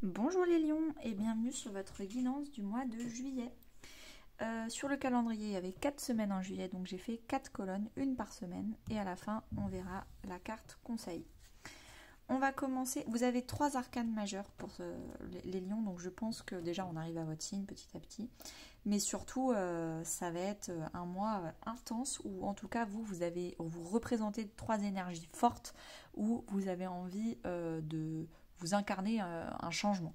Bonjour les lions et bienvenue sur votre guidance du mois de juillet. Sur le calendrier, il y avait 4 semaines en juillet, donc j'ai fait 4 colonnes, une par semaine, et à la fin, on verra la carte conseil. On va commencer, vous avez 3 arcanes majeures pour les lions, donc je pense que déjà on arrive à votre signe petit à petit, mais surtout ça va être un mois intense, où en tout cas vous représentez 3 énergies fortes, où vous avez envie de vous incarner un changement.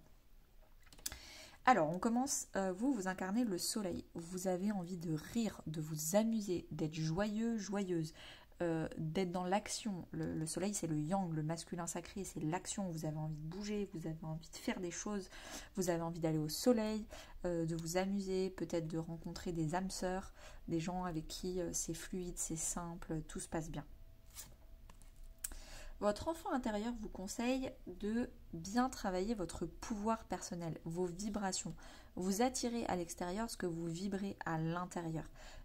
Alors, on commence, vous incarnez le soleil. Vous avez envie de rire, de vous amuser, d'être joyeux, joyeuse, d'être dans l'action. Le soleil, c'est le yang, le masculin sacré, c'est l'action. Vous avez envie de bouger, vous avez envie de faire des choses, vous avez envie d'aller au soleil, de vous amuser, peut-être de rencontrer des âmes sœurs, des gens avec qui c'est fluide, c'est simple, tout se passe bien. Votre enfant intérieur vous conseille de bien travailler votre pouvoir personnel, vos vibrations. Vous attirez à l'extérieur ce que vous vibrez à l'intérieur.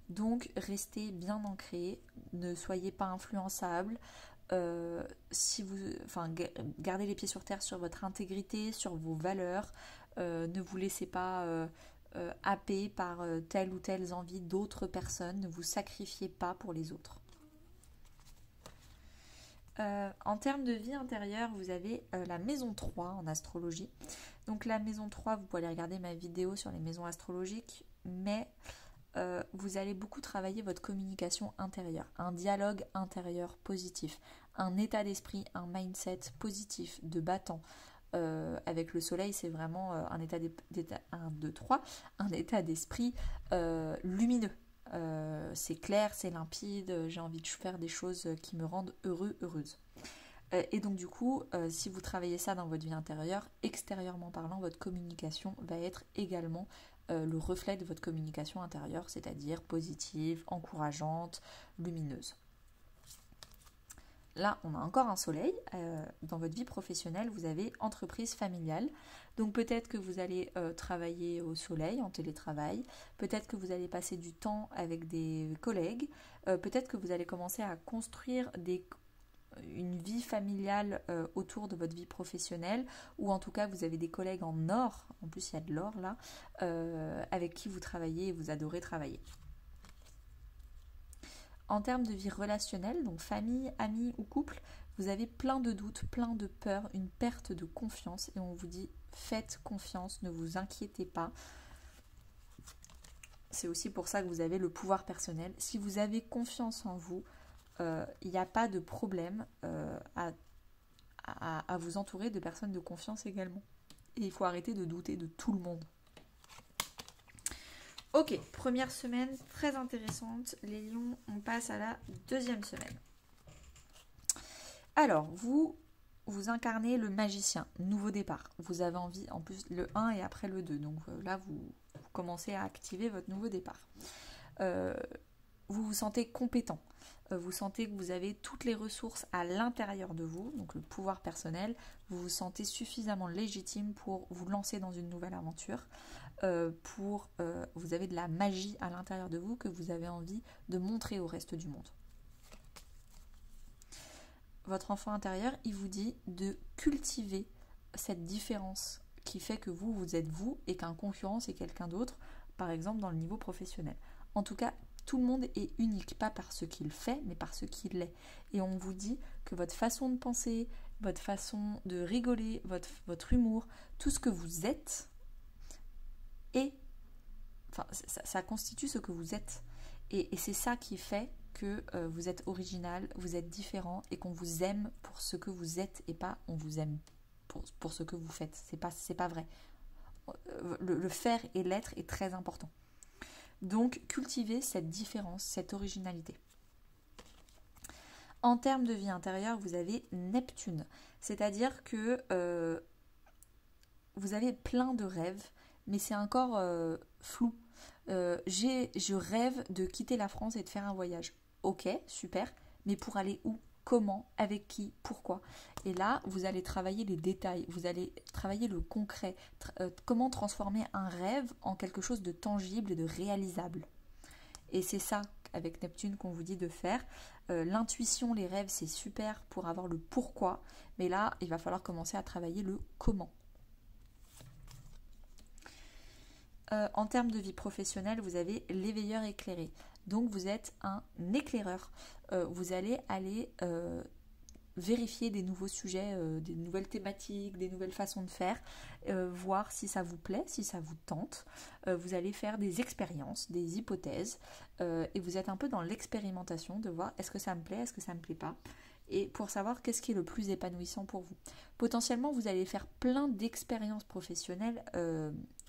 Donc, restez bien ancré, ne soyez pas influençable. Gardez les pieds sur terre sur votre intégrité, sur vos valeurs. Ne vous laissez pas happer par telle ou telle envie d'autres personnes. Ne vous sacrifiez pas pour les autres. En termes de vie intérieure, vous avez la maison 3 en astrologie. Donc la maison 3, vous pouvez aller regarder ma vidéo sur les maisons astrologiques, mais vous allez beaucoup travailler votre communication intérieure, un dialogue intérieur positif, un état d'esprit, un mindset positif, de battant. Avec le soleil, c'est vraiment un état d'esprit lumineux. C'est clair, c'est limpide, j'ai envie de faire des choses qui me rendent heureuse. Et donc du coup, si vous travaillez ça dans votre vie intérieure, extérieurement parlant, votre communication va être également le reflet de votre communication intérieure, c'est-à-dire positive, encourageante, lumineuse. Là, on a encore un soleil. Dans votre vie professionnelle, vous avez entreprise familiale. Donc peut-être que vous allez travailler au soleil, en télétravail. Peut-être que vous allez passer du temps avec des collègues. Peut-être que vous allez commencer à construire une vie familiale autour de votre vie professionnelle. Ou en tout cas, vous avez des collègues en or. En plus, il y a de l'or là. Avec qui vous travaillez et vous adorez travailler. En termes de vie relationnelle, donc famille, amis ou couple, vous avez plein de doutes, plein de peurs, une perte de confiance et on vous dit faites confiance, ne vous inquiétez pas. C'est aussi pour ça que vous avez le pouvoir personnel. Si vous avez confiance en vous, il n'y a pas de problème à vous entourer de personnes de confiance également. Et il faut arrêter de douter de tout le monde. Ok, première semaine très intéressante. Les lions, on passe à la deuxième semaine. Alors, vous incarnez le magicien, nouveau départ. Vous avez envie, en plus, le 1 et après le 2. Donc là, vous commencez à activer votre nouveau départ. Vous vous sentez compétent. Vous sentez que vous avez toutes les ressources à l'intérieur de vous, donc le pouvoir personnel. Vous vous sentez suffisamment légitime pour vous lancer dans une nouvelle aventure. Vous avez de la magie à l'intérieur de vous que vous avez envie de montrer au reste du monde. Votre enfant intérieur, il vous dit de cultiver cette différence qui fait que vous êtes vous et qu'un concurrent c'est quelqu'un d'autre, par exemple dans le niveau professionnel. En tout cas, tout le monde est unique, pas par ce qu'il fait, mais par ce qu'il est. Et on vous dit que votre façon de penser, votre façon de rigoler, votre humour, tout ce que vous êtes, ça constitue ce que vous êtes. Et c'est ça qui fait que vous êtes original, vous êtes différent et qu'on vous aime pour ce que vous êtes et pas on vous aime pour ce que vous faites. C'est pas vrai. Le faire et l'être est très important. Donc, cultivez cette différence, cette originalité. En termes de vie intérieure, vous avez Neptune. C'est-à-dire que vous avez plein de rêves, mais c'est encore flou. Je rêve de quitter la France et de faire un voyage. Ok, super, mais pour aller où? Comment? Avec qui? Pourquoi? Et là, vous allez travailler les détails, vous allez travailler le concret. Comment transformer un rêve en quelque chose de tangible et de réalisable. Et c'est ça, avec Neptune, qu'on vous dit de faire. L'intuition, les rêves, c'est super pour avoir le pourquoi. Mais là, il va falloir commencer à travailler le comment. En termes de vie professionnelle, vous avez l'éveilleur éclairé. Donc vous êtes un éclaireur. Vous allez aller vérifier des nouveaux sujets, des nouvelles thématiques, des nouvelles façons de faire, voir si ça vous plaît, si ça vous tente. Vous allez faire des expériences, des hypothèses, et vous êtes un peu dans l'expérimentation de voir est-ce que ça me plaît, est-ce que ça me plaît pas, et pour savoir qu'est-ce qui est le plus épanouissant pour vous. Potentiellement, vous allez faire plein d'expériences professionnelles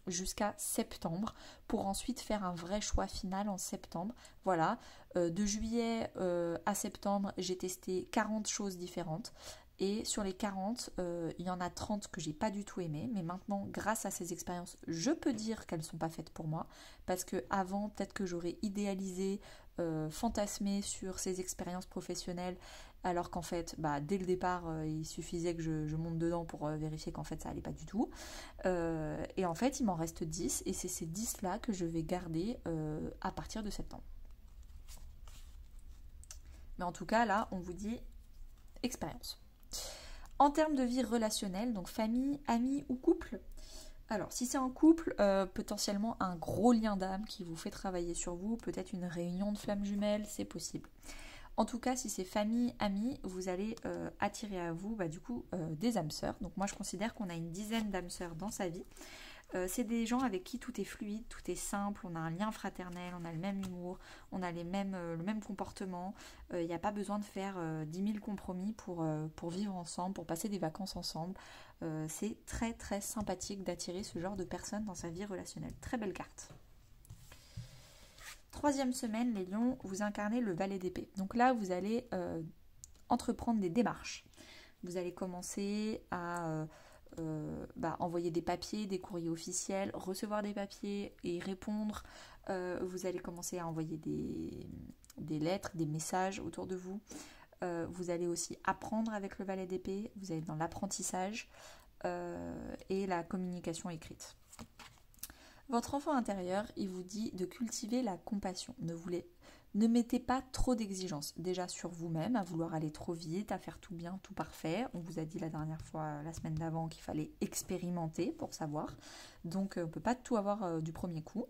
jusqu'à septembre pour ensuite faire un vrai choix final en septembre. Voilà, de juillet à septembre, j'ai testé 40 choses différentes et sur les 40, il y en a 30 que j'ai pas du tout aimé, mais maintenant, grâce à ces expériences, je peux dire qu'elles ne sont pas faites pour moi parce que avant, peut-être que j'aurais idéalisé, fantasmé sur ces expériences professionnelles alors qu'en fait, dès le départ, il suffisait que je monte dedans pour vérifier qu'en fait ça allait pas du tout. Et en fait, il m'en reste 10 et c'est ces 10-là que je vais garder à partir de septembre. Mais en tout cas, là, on vous dit expérience. En termes de vie relationnelle, donc famille, amis ou couple. Alors, si c'est en couple, potentiellement un gros lien d'âme qui vous fait travailler sur vous, peut-être une réunion de flammes jumelles, c'est possible. En tout cas, si c'est famille, amis, vous allez attirer à vous des âmes sœurs. Donc moi, je considère qu'on a une dizaine d'âmes sœurs dans sa vie. C'est des gens avec qui tout est fluide, tout est simple, on a un lien fraternel, on a le même humour, on a le même comportement. Il n'y a pas besoin de faire 10 000 compromis pour vivre ensemble, pour passer des vacances ensemble. C'est très très sympathique d'attirer ce genre de personnes dans sa vie relationnelle. Très belle carte. Troisième semaine, les lions, vous incarnez le valet d'épée. Donc là, vous allez entreprendre des démarches. Vous allez commencer à envoyer des papiers, des courriers officiels, recevoir des papiers et répondre. Vous allez commencer à envoyer des lettres, des messages autour de vous. Vous allez aussi apprendre avec le valet d'épée. Vous allez dans l'apprentissage et la communication écrite. Votre enfant intérieur, il vous dit de cultiver la compassion. Ne mettez pas trop d'exigences. Déjà sur vous-même, à vouloir aller trop vite, à faire tout bien, tout parfait. On vous a dit la dernière fois, la semaine d'avant, qu'il fallait expérimenter pour savoir. Donc on ne peut pas tout avoir du premier coup.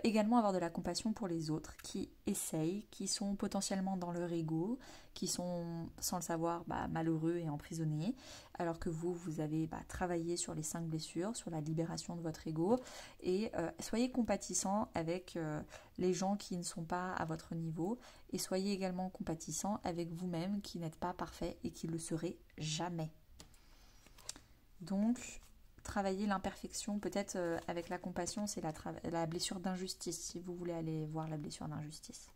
Également avoir de la compassion pour les autres qui essayent, qui sont potentiellement dans leur ego, qui sont sans le savoir malheureux et emprisonnés, alors que vous avez travaillé sur les 5 blessures, sur la libération de votre ego, et soyez compatissant avec les gens qui ne sont pas à votre niveau, et soyez également compatissant avec vous-même qui n'êtes pas parfait et qui ne le serez jamais. Donc, travailler l'imperfection, peut-être avec la compassion, c'est la blessure d'injustice, si vous voulez aller voir la blessure d'injustice.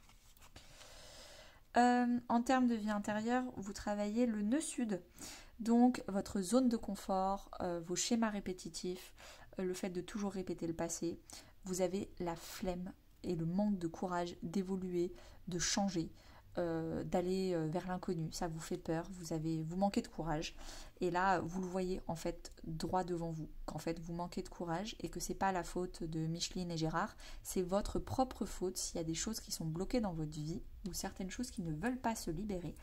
En termes de vie intérieure, vous travaillez le nœud sud, donc votre zone de confort, vos schémas répétitifs, le fait de toujours répéter le passé. Vous avez la flemme et le manque de courage d'évoluer, de changer, d'aller vers l'inconnu. Ça vous fait peur, vous manquez de courage. Et là, vous le voyez en fait droit devant vous, qu'en fait vous manquez de courage et que c'est pas la faute de Micheline et Gérard, c'est votre propre faute s'il y a des choses qui sont bloquées dans votre vie ou certaines choses qui ne veulent pas se libérer.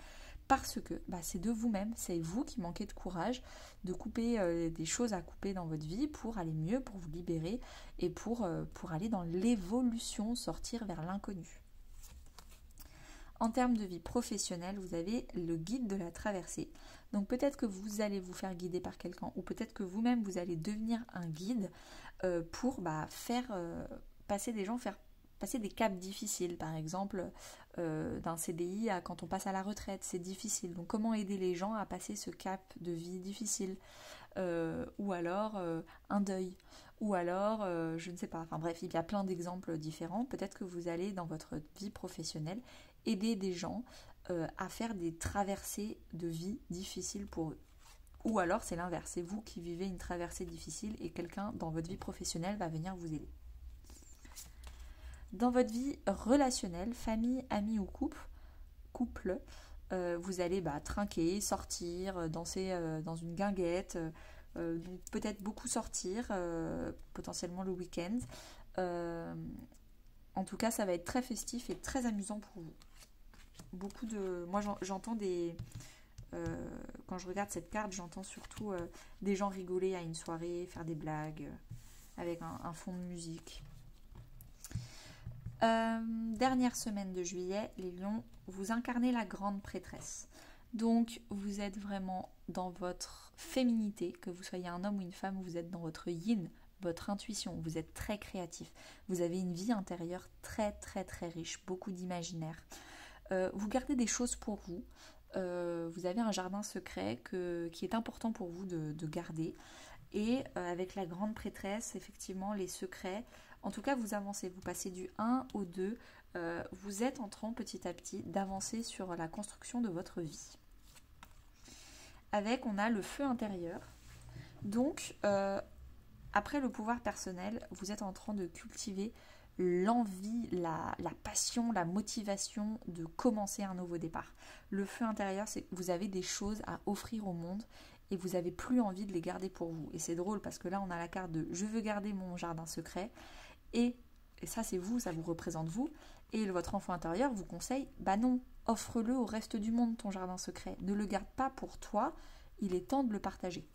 Parce que c'est de vous-même, c'est vous qui manquez de courage de couper des choses à couper dans votre vie pour aller mieux, pour vous libérer et pour aller dans l'évolution, sortir vers l'inconnu. En termes de vie professionnelle, vous avez le guide de la traversée. Donc peut-être que vous allez vous faire guider par quelqu'un ou peut-être que vous-même vous allez devenir un guide pour faire passer des gens, faire passer des caps difficiles. Par exemple, d'un CDI à quand on passe à la retraite, c'est difficile. Donc comment aider les gens à passer ce cap de vie difficile ou alors un deuil. Ou alors, je ne sais pas, enfin bref, il y a plein d'exemples différents. Peut-être que vous allez dans votre vie professionnelle aider des gens à faire des traversées de vie difficiles pour eux. Ou alors c'est l'inverse, c'est vous qui vivez une traversée difficile et quelqu'un dans votre vie professionnelle va venir vous aider. Dans votre vie relationnelle, famille, amis ou couple, vous allez trinquer, sortir, danser dans une guinguette, peut-être beaucoup sortir, potentiellement le week-end. En tout cas, ça va être très festif et très amusant pour vous. Moi, j'entends quand je regarde cette carte, j'entends surtout des gens rigoler à une soirée, faire des blagues. avec un fond de musique. Dernière semaine de juillet, les lions, vous incarnez la grande prêtresse. Donc, vous êtes vraiment dans votre féminité, que vous soyez un homme ou une femme, vous êtes dans votre yin, votre intuition, vous êtes très créatif. Vous avez une vie intérieure très très très riche, beaucoup d'imaginaire. Vous gardez des choses pour vous. Vous avez un jardin secret qui est important pour vous de garder. Et avec la grande prêtresse, effectivement, les secrets, en tout cas, vous avancez, vous passez du 1 au 2. Vous êtes en train petit à petit d'avancer sur la construction de votre vie. Avec, on a le feu intérieur. Donc, après le pouvoir personnel, vous êtes en train de cultiver l'envie, la passion, la motivation de commencer un nouveau départ. Le feu intérieur, c'est que vous avez des choses à offrir au monde et vous n'avez plus envie de les garder pour vous. Et c'est drôle parce que là, on a la carte de « je veux garder mon jardin secret » et ça, c'est vous, ça vous représente vous. Et votre enfant intérieur vous conseille « bah non, offre-le au reste du monde, ton jardin secret. Ne le garde pas pour toi, il est temps de le partager. »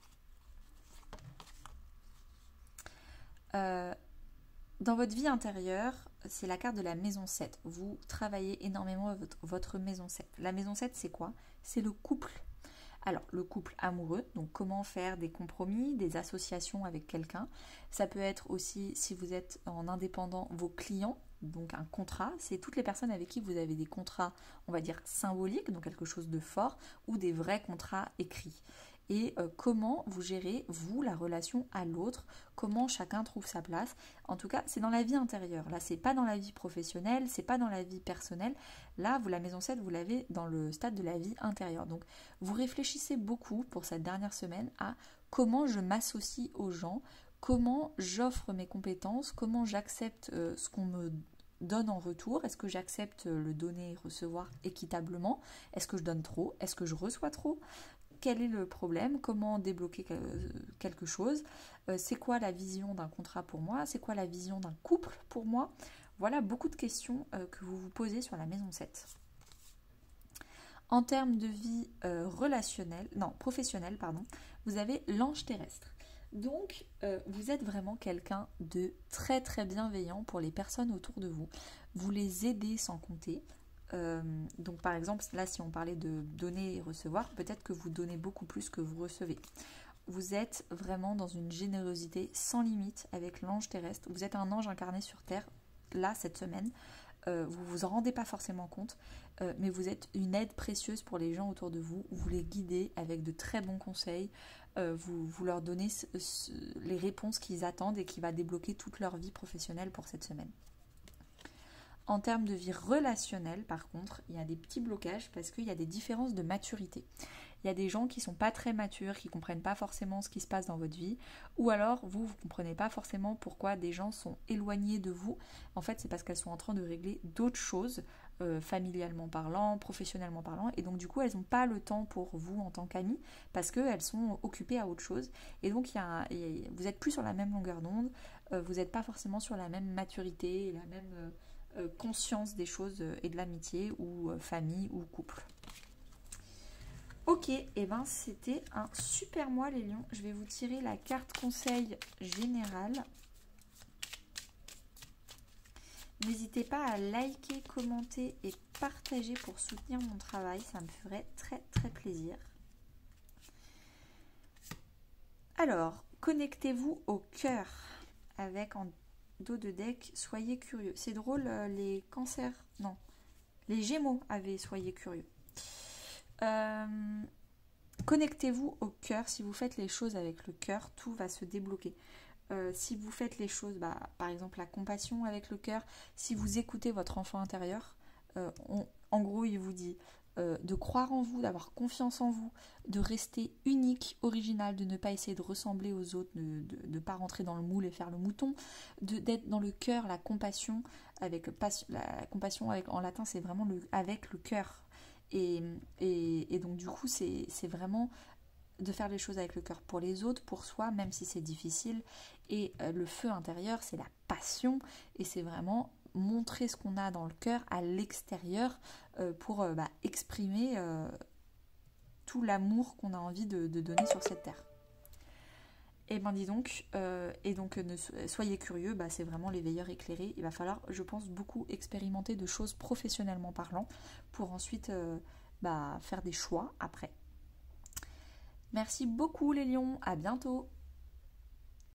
Dans votre vie intérieure, c'est la carte de la maison 7. Vous travaillez énormément votre maison 7. La maison 7, c'est quoi? C'est le couple. Alors, le couple amoureux, donc comment faire des compromis, des associations avec quelqu'un. Ça peut être aussi, si vous êtes en indépendant, vos clients, donc un contrat. C'est toutes les personnes avec qui vous avez des contrats, on va dire, symboliques, donc quelque chose de fort, ou des vrais contrats écrits. Et comment vous gérez, vous, la relation à l'autre, comment chacun trouve sa place. En tout cas, c'est dans la vie intérieure. Là, c'est pas dans la vie professionnelle, c'est pas dans la vie personnelle. Là, vous, la maison 7, vous l'avez dans le stade de la vie intérieure. Donc, vous réfléchissez beaucoup pour cette dernière semaine à comment je m'associe aux gens, comment j'offre mes compétences, comment j'accepte ce qu'on me donne en retour. Est-ce que j'accepte le donner et recevoir équitablement? Est-ce que je donne trop? Est-ce que je reçois trop? Quel est le problème? Comment débloquer quelque chose? C'est quoi la vision d'un contrat pour moi? C'est quoi la vision d'un couple pour moi? Voilà beaucoup de questions que vous vous posez sur la maison 7. En termes de vie professionnelle, vous avez l'ange terrestre. Donc, vous êtes vraiment quelqu'un de très très bienveillant pour les personnes autour de vous. Vous les aidez sans compter. Donc par exemple, là si on parlait de donner et recevoir, peut-être que vous donnez beaucoup plus que vous recevez. Vous êtes vraiment dans une générosité sans limite avec l'ange terrestre. Vous êtes un ange incarné sur Terre, là cette semaine. Vous vous en rendez pas forcément compte, mais vous êtes une aide précieuse pour les gens autour de vous. Vous les guidez avec de très bons conseils. Vous leur donnez les réponses qu'ils attendent et qui va débloquer toute leur vie professionnelle pour cette semaine. En termes de vie relationnelle, par contre, il y a des petits blocages parce qu'il y a des différences de maturité. Il y a des gens qui ne sont pas très matures, qui ne comprennent pas forcément ce qui se passe dans votre vie, ou alors vous ne comprenez pas forcément pourquoi des gens sont éloignés de vous. En fait, c'est parce qu'elles sont en train de régler d'autres choses, familialement parlant, professionnellement parlant, et donc du coup, elles n'ont pas le temps pour vous en tant qu'amis, parce qu'elles sont occupées à autre chose. Et donc, vous n'êtes plus sur la même longueur d'onde, vous n'êtes pas forcément sur la même maturité, la même conscience des choses et de l'amitié, ou famille, ou couple. Ok, et ben c'était un super mois les lions. Je vais vous tirer la carte conseil général. N'hésitez pas à liker, commenter et partager pour soutenir mon travail. Ça me ferait très très plaisir. Alors, connectez-vous au cœur avec en dos de deck, soyez curieux. C'est drôle, les cancers, non, les gémeaux avaient soyez curieux. Connectez-vous au cœur. Si vous faites les choses avec le cœur, tout va se débloquer. Si vous faites les choses, par exemple la compassion avec le cœur, si vous écoutez votre enfant intérieur, en gros il vous dit de croire en vous, d'avoir confiance en vous, de rester unique, original, de ne pas essayer de ressembler aux autres, de ne pas rentrer dans le moule et faire le mouton, d'être dans le cœur, la compassion, la compassion en latin c'est vraiment avec le cœur. Et donc du coup c'est vraiment de faire les choses avec le cœur pour les autres, pour soi, même si c'est difficile. Et le feu intérieur, c'est la passion, et c'est vraiment montrer ce qu'on a dans le cœur à l'extérieur pour exprimer tout l'amour qu'on a envie de donner sur cette terre. Et ben dis donc, soyez curieux, c'est vraiment les veilleurs éclairés. Il va falloir, je pense, beaucoup expérimenter de choses professionnellement parlant pour ensuite faire des choix après. Merci beaucoup les lions, à bientôt.